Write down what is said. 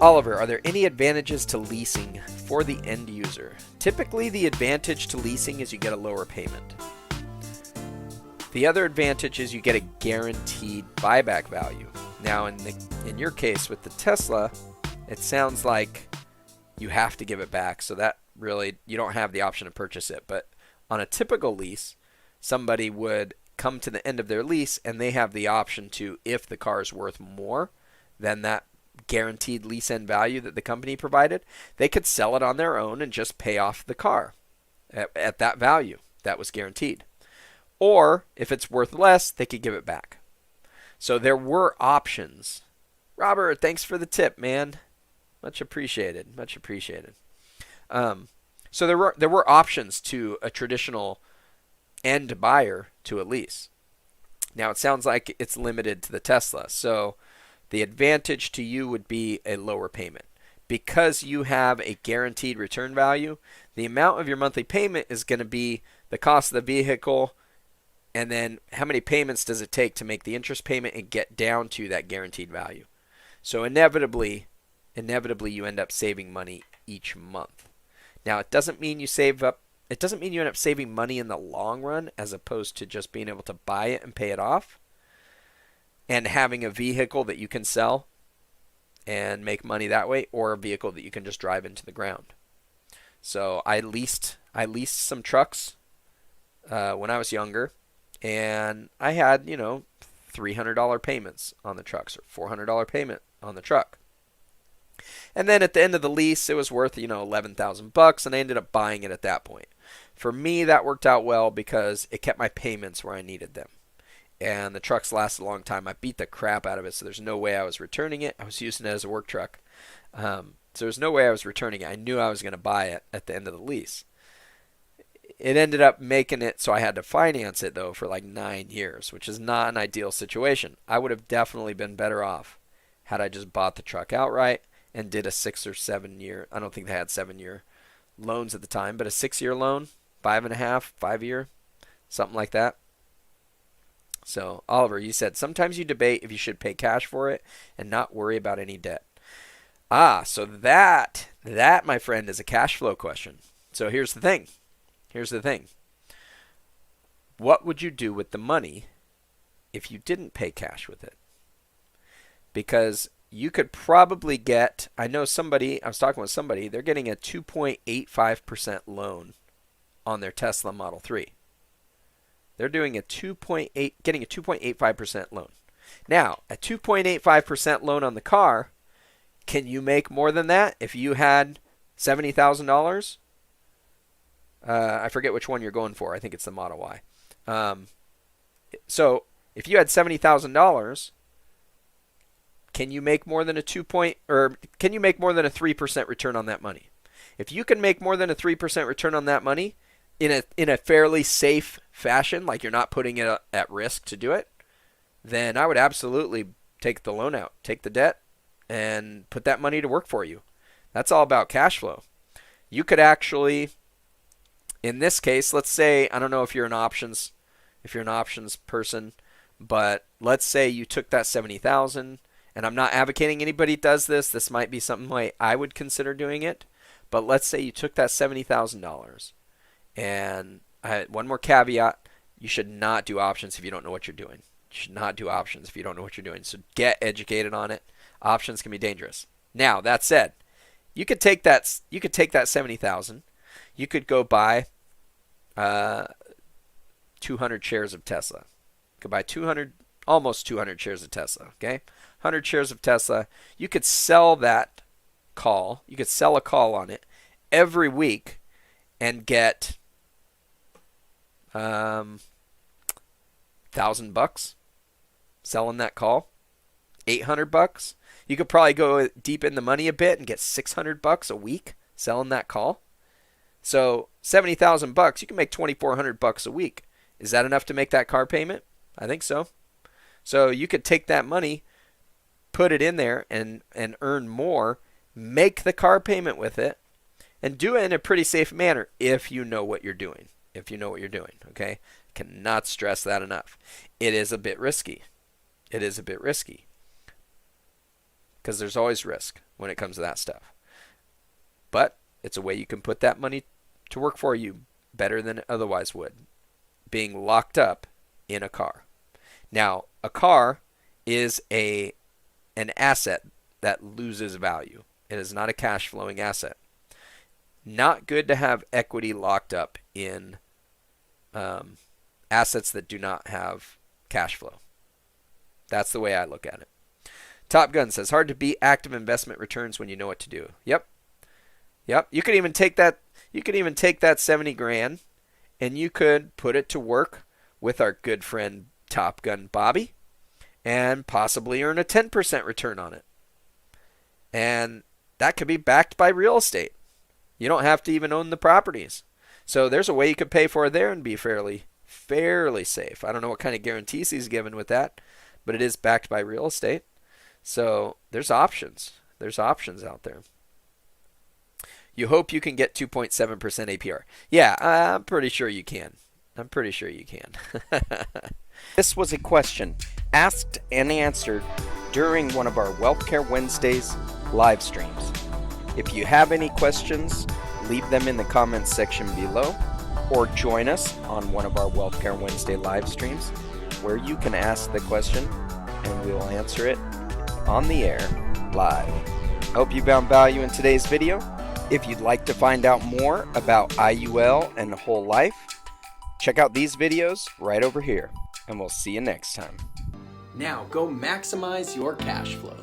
Oliver, are there any advantages to leasing for the end user? Typically, the advantage to leasing is you get a lower payment. The other advantage is you get a guaranteed buyback value. Now, in your case with the Tesla, it sounds like you have to give it back, so that really, you don't have the option to purchase it. But on a typical lease, somebody would come to the end of their lease and they have the option to, if the car is worth more than that guaranteed lease end value that the company provided, they could sell it on their own and just pay off the car at that value that was guaranteed. Or if it's worth less, they could give it back. So there were options. Robert, thanks for the tip, man. Much appreciated. Much appreciated. So there were options to a traditional end buyer to a lease. Now it sounds like it's limited to the Tesla. So the advantage to you would be a lower payment. Because you have a guaranteed return value, the amount of your monthly payment is going to be the cost of the vehicle, and then how many payments does it take to make the interest payment and get down to that guaranteed value. So inevitably you end up saving money each month. Now it doesn't mean you end up saving money in the long run, as opposed to just being able to buy it and pay it off and having a vehicle that you can sell and make money that way, or a vehicle that you can just drive into the ground. So I leased some trucks when I was younger, and I had, $300 payments on the trucks, or $400 payment on the truck. And then at the end of the lease, it was worth, $11,000, and I ended up buying it at that point. For me, that worked out well because it kept my payments where I needed them. And the trucks lasted a long time. I beat the crap out of it, so there's no way I was returning it. I was using it as a work truck. So there's no way I was returning it. I knew I was going to buy it at the end of the lease. It ended up making it so I had to finance it, though, for like 9 years, which is not an ideal situation. I would have definitely been better off had I just bought the truck outright and did a 6 or 7 year, I don't think they had 7-year loans at the time, but a 6-year loan, 5.5, 5-year, something like that. So, Oliver, you said, sometimes you debate if you should pay cash for it and not worry about any debt. So that, my friend, is a cash flow question. So here's the thing. What would you do with the money if you didn't pay cash with it? Because you could probably get, I was talking with somebody, they're getting a 2.85% loan on their Tesla Model 3. They're doing getting a 2.85% loan. Now, a 2.85% loan on the car, can you make more than that if you had $70,000? I forget which one you're going for. I think it's the Model Y. So if you had $70,000, can you make more than can you make more than a 3% return on that money? If you can make more than a 3% return on that money in a fairly safe fashion, like you're not putting it at risk to do it, then I would absolutely take the loan out, take the debt, and put that money to work for you. That's all about cash flow. You could actually, in this case, let's say, I don't know if you're an options person, but let's say you took that $70,000, and I'm not advocating anybody does this. This might be something like I would consider doing it, but let's say you took that $70,000, and one more caveat: you should not do options if you don't know what you're doing. You should not do options if you don't know what you're doing. So get educated on it. Options can be dangerous. Now, that said, you could take that $70,000. You could go buy 200 shares of Tesla. You could buy almost 200 shares of Tesla. Okay, 100 shares of Tesla. You could sell that call. You could sell a call on it every week and get $1,000 selling that call. $800. You could probably go deep in the money a bit and get $600 a week selling that call. So $70,000, you can make $2,400 a week. Is that enough to make that car payment? I think so. So you could take that money, put it in there, and earn more, make the car payment with it, and do it in a pretty safe manner if you know what you're doing. Okay? Cannot stress that enough. It is a bit risky. Because because there's always risk when it comes to that stuff. But it's a way you can put that money to work for you better than it otherwise would, being locked up in a car. Now, a car is an asset that loses value. It is not a cash flowing asset. Not good to have equity locked up in assets that do not have cash flow. That's the way I look at it. Top Gun says, hard to beat active investment returns when you know what to do. Yep. You could even take that 70 grand and you could put it to work with our good friend Top Gun Bobby and possibly earn a 10% return on it. And that could be backed by real estate. You don't have to even own the properties. So there's a way you could pay for it there and be fairly safe. I don't know what kind of guarantees he's given with that, but it is backed by real estate. So there's options. There's options out there. You hope you can get 2.7% APR. Yeah, I'm pretty sure you can. This was a question asked and answered during one of our Wealth Care Wednesdays live streams. If you have any questions, leave them in the comments section below, or join us on one of our Wealth Care Wednesday live streams where you can ask the question and we will answer it on the air live. I hope you found value in today's video. If you'd like to find out more about IUL and whole life, check out these videos right over here, and we'll see you next time. Now go maximize your cash flow.